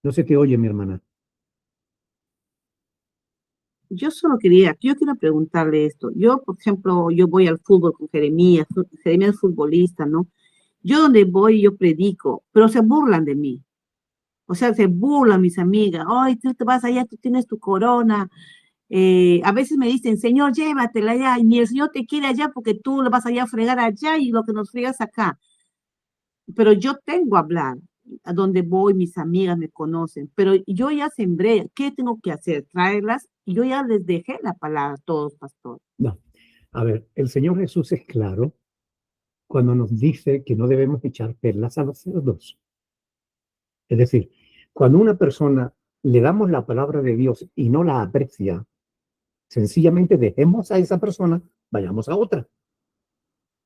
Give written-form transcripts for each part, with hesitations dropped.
No se te oye, mi hermana. Yo quiero preguntarle esto. Yo, por ejemplo, yo voy al fútbol con Jeremías, Jeremías es futbolista, ¿no? Yo donde voy, yo predico, pero se burlan de mí. O sea, se burlan mis amigas. Ay, tú te vas allá, tú tienes tu corona. A veces me dicen, Señor, llévatela allá. Y ni el Señor te quiere allá porque tú lo vas allá a fregar allá y lo que nos fregas acá. Pero yo tengo a hablar. A donde voy, mis amigas me conocen. Pero yo ya sembré. ¿Qué tengo que hacer? Traerlas. Y yo ya les dejé la palabra a todos, pastor. No. A ver, el Señor Jesús es claro cuando nos dice que no debemos echar perlas a los cerdos. Es decir, cuando una persona le damos la palabra de Dios y no la aprecia, sencillamente dejemos a esa persona, vayamos a otra.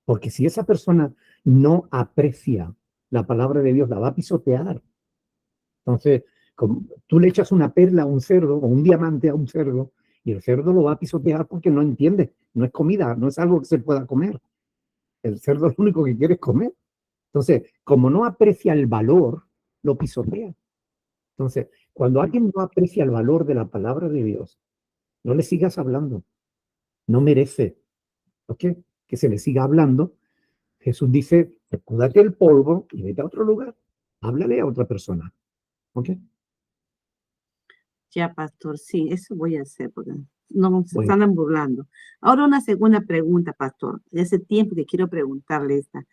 Porque si esa persona no aprecia la palabra de Dios, la va a pisotear. Entonces, como tú le echas una perla a un cerdo o un diamante a un cerdo y el cerdo lo va a pisotear porque no entiende, no es comida, no es algo que se pueda comer. El cerdo lo único que quiere es comer. Entonces, como no aprecia el valor, lo pisotea. Entonces, cuando alguien no aprecia el valor de la palabra de Dios, no le sigas hablando, no merece, ¿ok? Que se le siga hablando. Jesús dice, sacúdate el polvo y vete a otro lugar, háblale a otra persona, ¿ok? Ya, pastor, sí, eso voy a hacer porque no se Bueno, están burlando. Ahora una segunda pregunta, pastor. De hace tiempo que quiero preguntarle esta.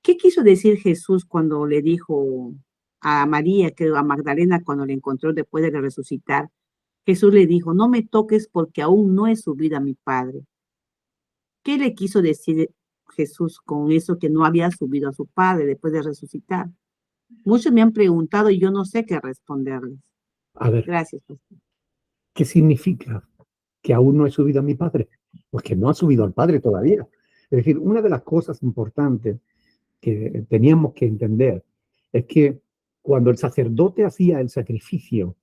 ¿Qué quiso decir Jesús cuando le dijo a María, creo, a Magdalena, cuando le encontró después de resucitar? Jesús le dijo, no me toques porque aún no he subido a mi Padre. ¿Qué le quiso decir Jesús con eso que no había subido a su Padre después de resucitar? Muchos me han preguntado y yo no sé qué responderles. a ver, Gracias, pastor. ¿qué significa que aún no he subido a mi Padre? Pues que no ha subido al Padre todavía. Es decir, una de las cosas importantes que teníamos que entender es que cuando el sacerdote hacía el sacrificio,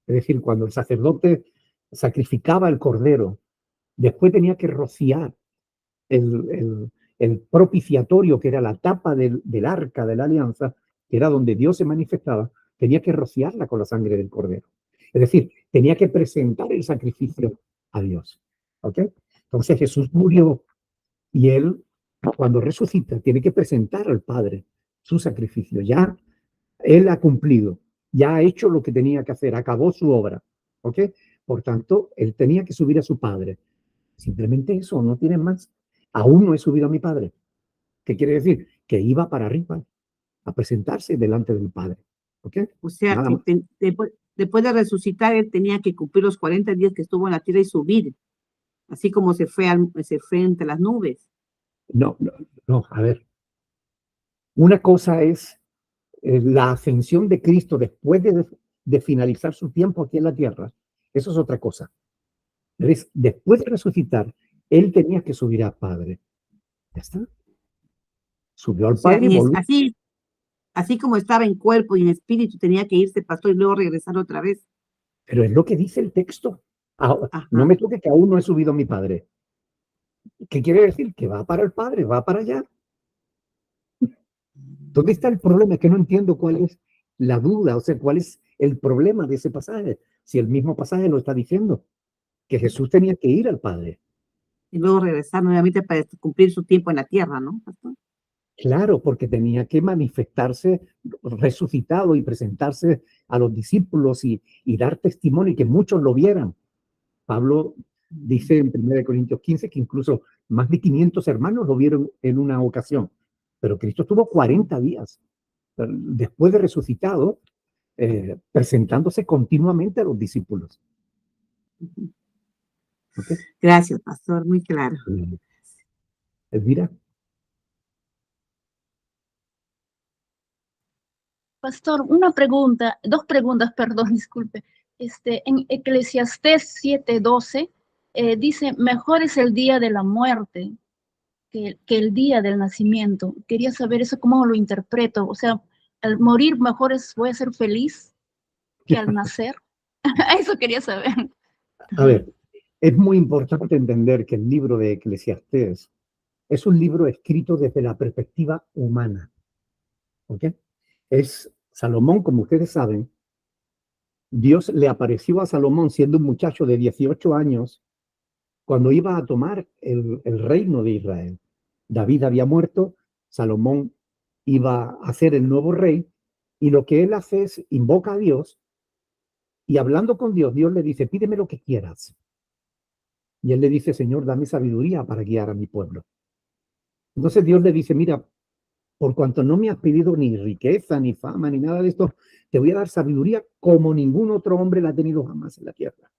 es decir, cuando el sacerdote sacrificaba el cordero, después tenía que rociar el, el, el propiciatorio, que era la tapa del arca de la alianza, que era donde Dios se manifestaba, tenía que rociarla con la sangre del cordero. Es decir, tenía que presentar el sacrificio a Dios. ¿Ok? Entonces Jesús murió y él, cuando resucita, tiene que presentar al Padre su sacrificio. Ya él ha cumplido, ya ha hecho lo que tenía que hacer, acabó su obra. ¿Ok? Por tanto, él tenía que subir a su Padre. Simplemente eso, no tiene más. Aún no he subido a mi Padre. ¿Qué quiere decir? Que iba para arriba a presentarse delante del Padre. ¿Ok? O sea Nada que más. después de resucitar, él tenía que cumplir los 40 días que estuvo en la tierra y subir, así como se fue entre las nubes. No, no, no. A ver, una cosa es la ascensión de Cristo después de finalizar su tiempo aquí en la tierra. Eso es otra cosa. Después de resucitar, él tenía que subir al Padre. Ya está. Subió O al sea, Padre y ni es volvió. así, así como estaba en cuerpo y en espíritu, tenía que irse, pastor, y luego regresar otra vez. Pero es lo que dice el texto. Ahora, no Ajá. me toque que aún no he subido a mi Padre. ¿Qué quiere decir? Que va para el Padre, va para allá. ¿Dónde está el problema? Es que no entiendo cuál es la duda, o sea, cuál es el problema de ese pasaje. Si el mismo pasaje lo está diciendo, que Jesús tenía que ir al Padre. Y luego regresar nuevamente para cumplir su tiempo en la tierra, ¿no, pastor? Claro, porque tenía que manifestarse resucitado y presentarse a los discípulos y dar testimonio y que muchos lo vieran. Pablo dice en 1 Corintios 15 que incluso más de 500 hermanos lo vieron en una ocasión, pero Cristo estuvo 40 días después de resucitado, presentándose continuamente a los discípulos. ¿Ok? Gracias, pastor, muy claro. Elvira, Pastor, una pregunta, dos preguntas, perdón, disculpe. En Eclesiastés 7:12 dice, mejor es el día de la muerte que el día del nacimiento. Quería saber eso, cómo lo interpreto. O sea, al morir mejor voy a ser feliz que al nacer. Eso quería saber. a ver, es muy importante entender que el libro de Eclesiastés es un libro escrito desde la perspectiva humana. ¿Ok? Es Salomón, como ustedes saben, Dios le apareció a Salomón siendo un muchacho de 18 años cuando iba a tomar el reino de Israel. David había muerto, Salomón iba a ser el nuevo rey, y lo que él hace es invoca a Dios, y hablando con Dios, Dios le dice, pídeme lo que quieras. Y él le dice, Señor, dame sabiduría para guiar a mi pueblo. Entonces Dios le dice, mira, por cuanto no me has pedido ni riqueza, ni fama, ni nada de esto, te voy a dar sabiduría como ningún otro hombre la ha tenido jamás en la tierra.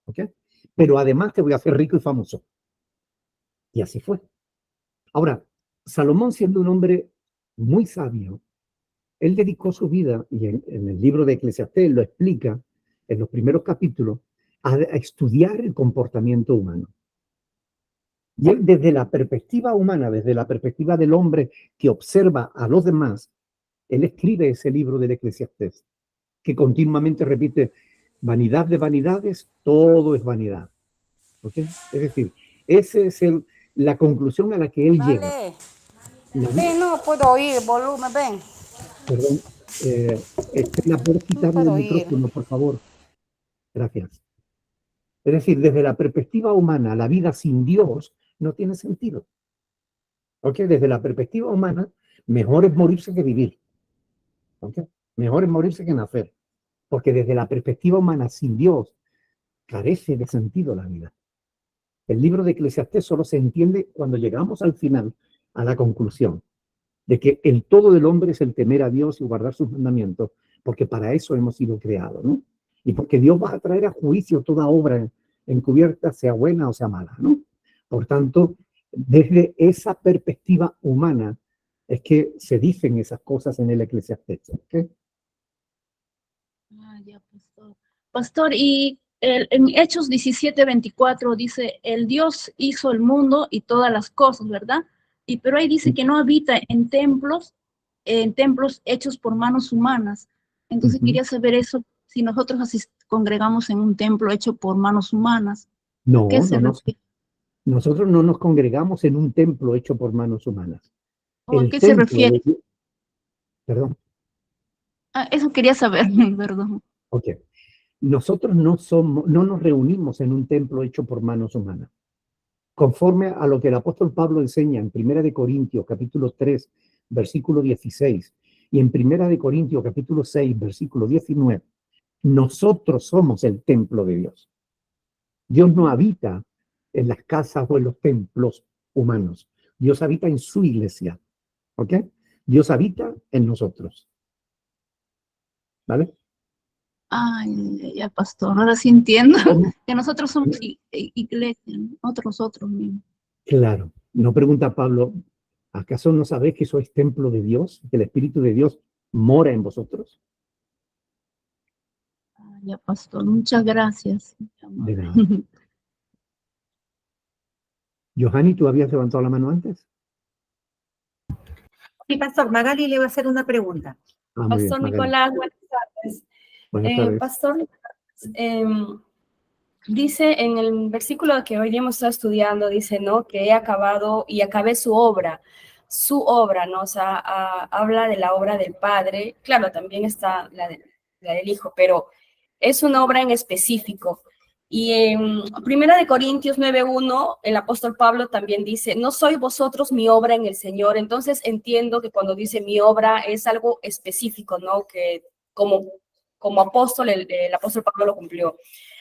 ¿Ok? Pero además te voy a hacer rico y famoso. Y así fue. Ahora, Salomón, siendo un hombre muy sabio, él dedicó su vida, y en el libro de Eclesiastés lo explica en los primeros capítulos, a estudiar el comportamiento humano. Y él, desde la perspectiva humana, desde la perspectiva del hombre que observa a los demás, él escribe ese libro del Eclesiastés, que continuamente repite, vanidad de vanidades, todo es vanidad. ¿Okay? Es decir, esa es la conclusión a la que él llega. Ven, no puedo oír, volumen, ven. Perdón, Estela, ¿puedes quitarle el micrófono, por favor? Gracias. Es decir, desde la perspectiva humana, la vida sin Dios no tiene sentido. ¿Ok? Desde la perspectiva humana, mejor es morirse que vivir. ¿Ok? Mejor es morirse que nacer. Porque desde la perspectiva humana, sin Dios, carece de sentido la vida. El libro de Eclesiastés solo se entiende cuando llegamos al final, a la conclusión, de que el todo del hombre es el temer a Dios y guardar sus mandamientos, porque para eso hemos sido creados, ¿no? Y porque Dios va a traer a juicio toda obra encubierta, sea buena o sea mala, ¿no? Por tanto, desde esa perspectiva humana es que se dicen esas cosas en el Eclesiastés, ¿ok? Ya, pastor. Pastor, y en Hechos 17:24 dice, el Dios hizo el mundo y todas las cosas, ¿verdad? Pero ahí dice que no habita en templos hechos por manos humanas. Entonces quería saber eso, si nosotros congregamos en un templo hecho por manos humanas. No, ¿Qué se no, refiere? nosotros no nos congregamos en un templo hecho por manos humanas. ¿O a El qué se templo refiere? Perdón, Eso quería saber, perdón. ok. Nosotros no nos reunimos en un templo hecho por manos humanas. Conforme a lo que el apóstol Pablo enseña en 1 de Corintios, capítulo 3, versículo 16, y en 1 de Corintios, capítulo 6, versículo 19, nosotros somos el templo de Dios. Dios no habita en las casas o en los templos humanos. Dios habita en su iglesia. ¿Ok? Dios habita en nosotros. ¿Vale? Ay, ya, pastor, ahora sí entiendo ¿Cómo? que nosotros somos iglesia, nosotros mismos. Claro. No pregunta Pablo, ¿acaso no sabéis que sois templo de Dios? Que el Espíritu de Dios mora en vosotros. Ya, pastor, muchas gracias. De nada. Johanny, ¿tú habías levantado la mano antes? Sí, Pastor, Magali le va a hacer una pregunta. Ah, muy bien, Pastor Magali. Nicolás, buenas tardes. Buenas tardes. Pastor, dice en el versículo que hoy día hemos estado estudiando, dice, ¿no? Que he acabado y acabé su obra, ¿no? O sea, habla de la obra del Padre, claro, también está la del Hijo, pero es una obra en específico. Y en 1 de Corintios 9:1, el apóstol Pablo también dice, no sois vosotros mi obra en el Señor. Entonces entiendo que cuando dice mi obra es algo específico, ¿no? Que como apóstol, el apóstol Pablo lo cumplió.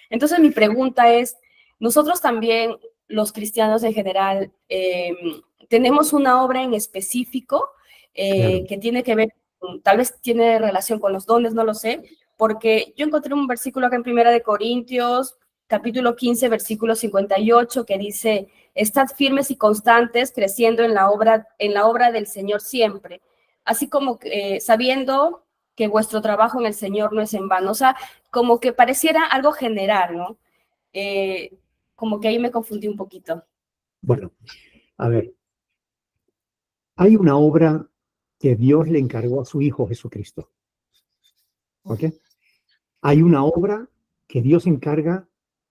Entonces mi pregunta es, nosotros también, los cristianos en general, tenemos una obra en específico Claro. que tiene que ver, tal vez tiene relación con los dones, no lo sé, porque yo encontré un versículo acá en 1 de Corintios, capítulo 15, versículo 58, que dice, estad firmes y constantes, creciendo en la obra del Señor siempre, así como sabiendo que vuestro trabajo en el Señor no es en vano. O sea, como que pareciera algo general, ¿no? Como que ahí me confundí un poquito. Bueno, a ver, hay una obra que Dios le encargó a su Hijo Jesucristo. ¿Ok? Hay una obra que Dios encargó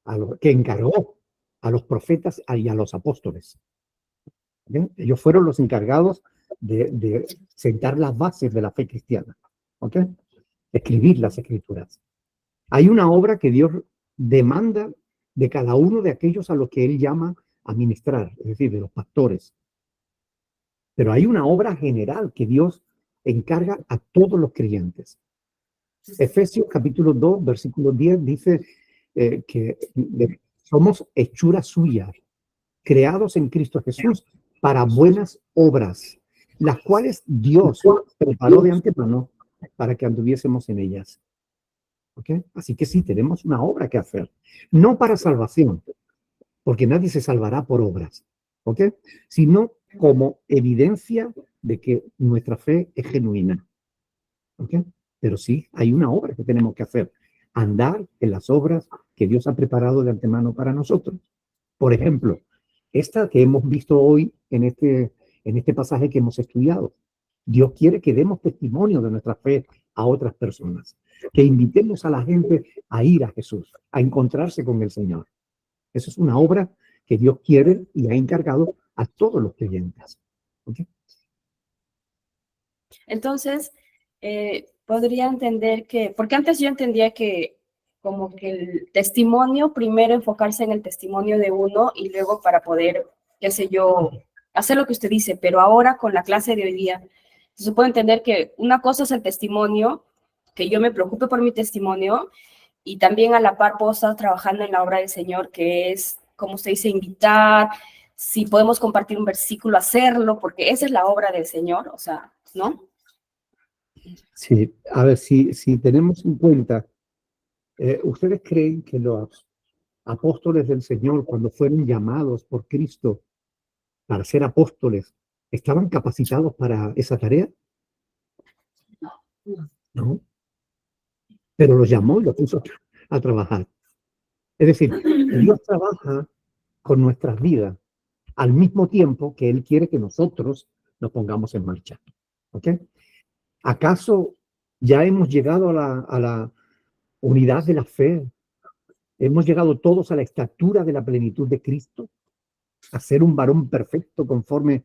a los profetas y a los apóstoles. ¿Ok? Ellos fueron los encargados de sentar las bases de la fe cristiana. ¿Ok? Escribir las escrituras. Hay una obra que Dios demanda de cada uno de aquellos a los que Él llama a ministrar, es decir, de los pastores. Pero hay una obra general que Dios encarga a todos los creyentes. Efesios capítulo 2, versículo 10 dice que somos hechura suya, creados en Cristo Jesús para buenas obras, las cuales Dios preparó de antemano para que anduviésemos en ellas. ¿Okay? Así que sí, tenemos una obra que hacer, no para salvación, porque nadie se salvará por obras, ¿ok? Sino como evidencia de que nuestra fe es genuina, ¿ok? Pero sí, hay una obra que tenemos que hacer, andar en las obras que Dios ha preparado de antemano para nosotros. Por ejemplo, esta que hemos visto hoy en este pasaje que hemos estudiado. Dios quiere que demos testimonio de nuestra fe a otras personas, que invitemos a la gente a ir a Jesús, a encontrarse con el Señor. Eso es una obra que Dios quiere y ha encargado a todos los creyentes. ¿Okay? Entonces, podría entender que, porque antes yo entendía que como que el testimonio, primero enfocarse en el testimonio de uno y luego para poder, qué sé yo, hacer lo que usted dice, pero ahora con la clase de hoy día, se puede entender que una cosa es el testimonio, que yo me preocupe por mi testimonio, y también a la par puedo estar trabajando en la obra del Señor, que es, como usted dice, invitar, si podemos compartir un versículo, hacerlo, porque esa es la obra del Señor, o sea, ¿no? Sí, a ver, si tenemos en cuenta, ¿ustedes creen que los apóstoles del Señor, cuando fueron llamados por Cristo para ser apóstoles, estaban capacitados para esa tarea? No. Pero los llamó y los puso a trabajar. Es decir, Dios trabaja con nuestras vidas al mismo tiempo que Él quiere que nosotros nos pongamos en marcha. ¿Ok? ¿Acaso ya hemos llegado a la unidad de la fe? ¿Hemos llegado todos a la estatura de la plenitud de Cristo? ¿A ser un varón perfecto conforme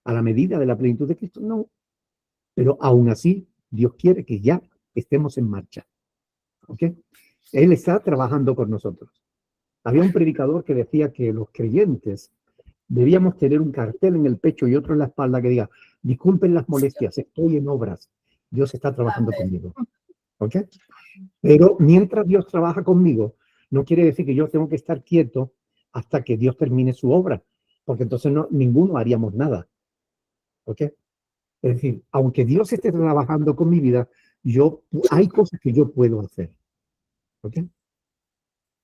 a la medida de la plenitud de Cristo? No. Pero aún así, Dios quiere que ya estemos en marcha. ¿Ok? Él está trabajando con nosotros. Había un predicador que decía que los creyentes debíamos tener un cartel en el pecho y otro en la espalda que diga: disculpen las molestias, estoy en obras, Dios está trabajando conmigo. ¿Ok? Pero mientras Dios trabaja conmigo, no quiere decir que yo tengo que estar quieto hasta que Dios termine su obra, porque entonces ninguno haríamos nada. ¿Ok? Es decir, aunque Dios esté trabajando con mi vida, hay cosas que yo puedo hacer. ¿Ok?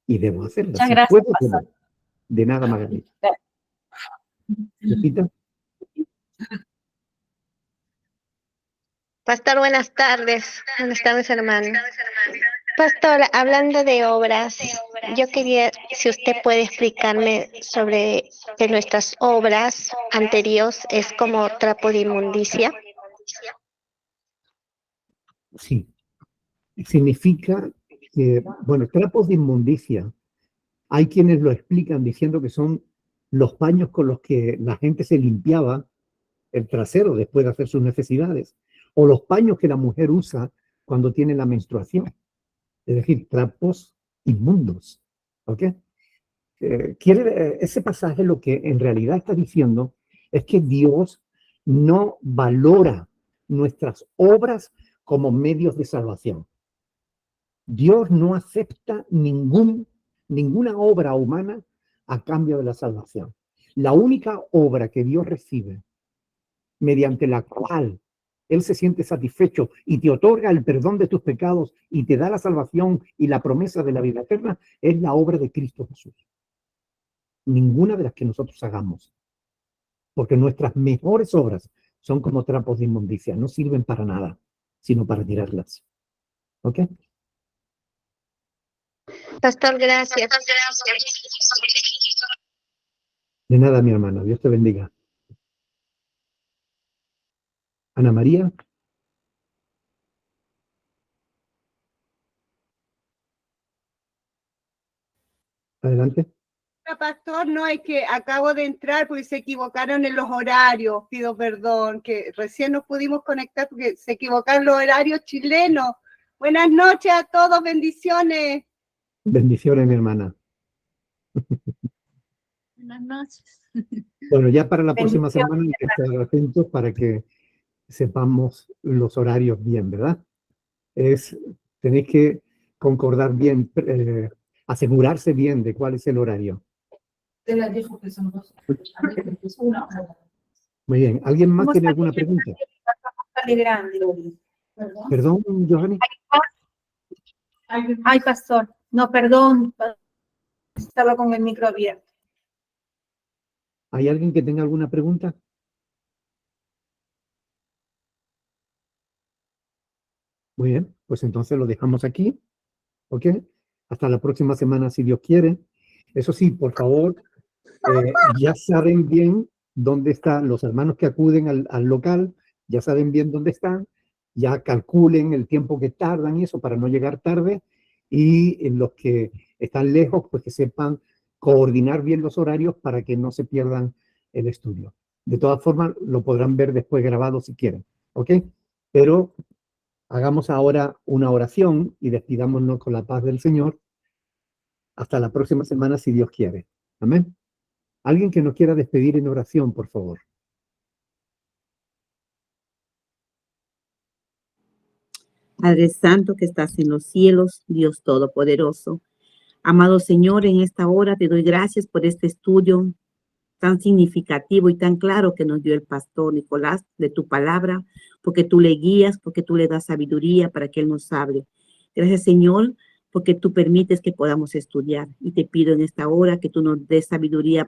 Y debo hacerlas. Muchas Si gracias, puedo, pastor. de nada, Margarita. ¿Lupita? Pastor, buenas tardes. Buenas tardes, hermano. Pastor, hablando de obras, yo quería, si usted puede explicarme sobre que nuestras obras anteriores es como trapo de inmundicia. Sí. Significa que, bueno, trapos de inmundicia, hay quienes lo explican diciendo que son los paños con los que la gente se limpiaba el trasero después de hacer sus necesidades, o los paños que la mujer usa cuando tiene la menstruación, es decir, trapos inmundos. ¿Ok? Ese pasaje lo que en realidad está diciendo es que Dios no valora nuestras obras como medios de salvación. Dios no acepta ninguna obra humana a cambio de la salvación. La única obra que Dios recibe, mediante la cual Él se siente satisfecho y te otorga el perdón de tus pecados y te da la salvación y la promesa de la vida eterna, es la obra de Cristo Jesús. Ninguna de las que nosotros hagamos. Porque nuestras mejores obras son como trapos de inmundicia, no sirven para nada, sino para tirarlas. ¿Ok? Pastor, gracias. De nada, mi hermana. Dios te bendiga. Ana María. Adelante. Pastor, no, es que acabo de entrar porque se equivocaron en los horarios, pido perdón, que recién nos pudimos conectar porque se equivocaron los horarios chilenos, Buenas noches a todos, bendiciones. Bendiciones, mi hermana. Buenas noches. Bueno, ya para la próxima Bendiciones. semana hay que estar atentos para que sepamos los horarios bien, ¿verdad? Tenéis que concordar bien, asegurarse bien de cuál es el horario. Dijo que son dos. Muy bien. ¿Alguien más ¿Cómo tiene está alguna bien? pregunta? Sale grande, Loli. Perdón, Johanny. Ay, pastor. No, perdón. Estaba con el micro abierto. ¿Hay alguien que tenga alguna pregunta? Muy bien, pues entonces lo dejamos aquí, ¿ok? Hasta la próxima semana, si Dios quiere. Eso sí, por favor, ya saben bien dónde están los hermanos que acuden al local, ya saben bien dónde están, ya calculen el tiempo que tardan y eso para no llegar tarde, y en los que están lejos, pues que sepan coordinar bien los horarios para que no se pierdan el estudio. De todas formas, lo podrán ver después grabado si quieren, ¿ok? Pero hagamos ahora una oración y despidámonos con la paz del Señor. Hasta la próxima semana, si Dios quiere. Amén. Alguien que nos quiera despedir en oración, por favor. Padre Santo que estás en los cielos, Dios Todopoderoso. Amado Señor, en esta hora te doy gracias por este estudio tan significativo y tan claro que nos dio el pastor Nicolás de tu palabra, porque tú le guías, porque tú le das sabiduría para que él nos hable. Gracias, Señor, porque tú permites que podamos estudiar. Y te pido en esta hora que tú nos des sabiduría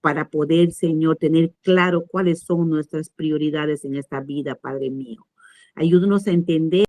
para poder, Señor, tener claro cuáles son nuestras prioridades en esta vida, Padre mío. Ayúdanos a entender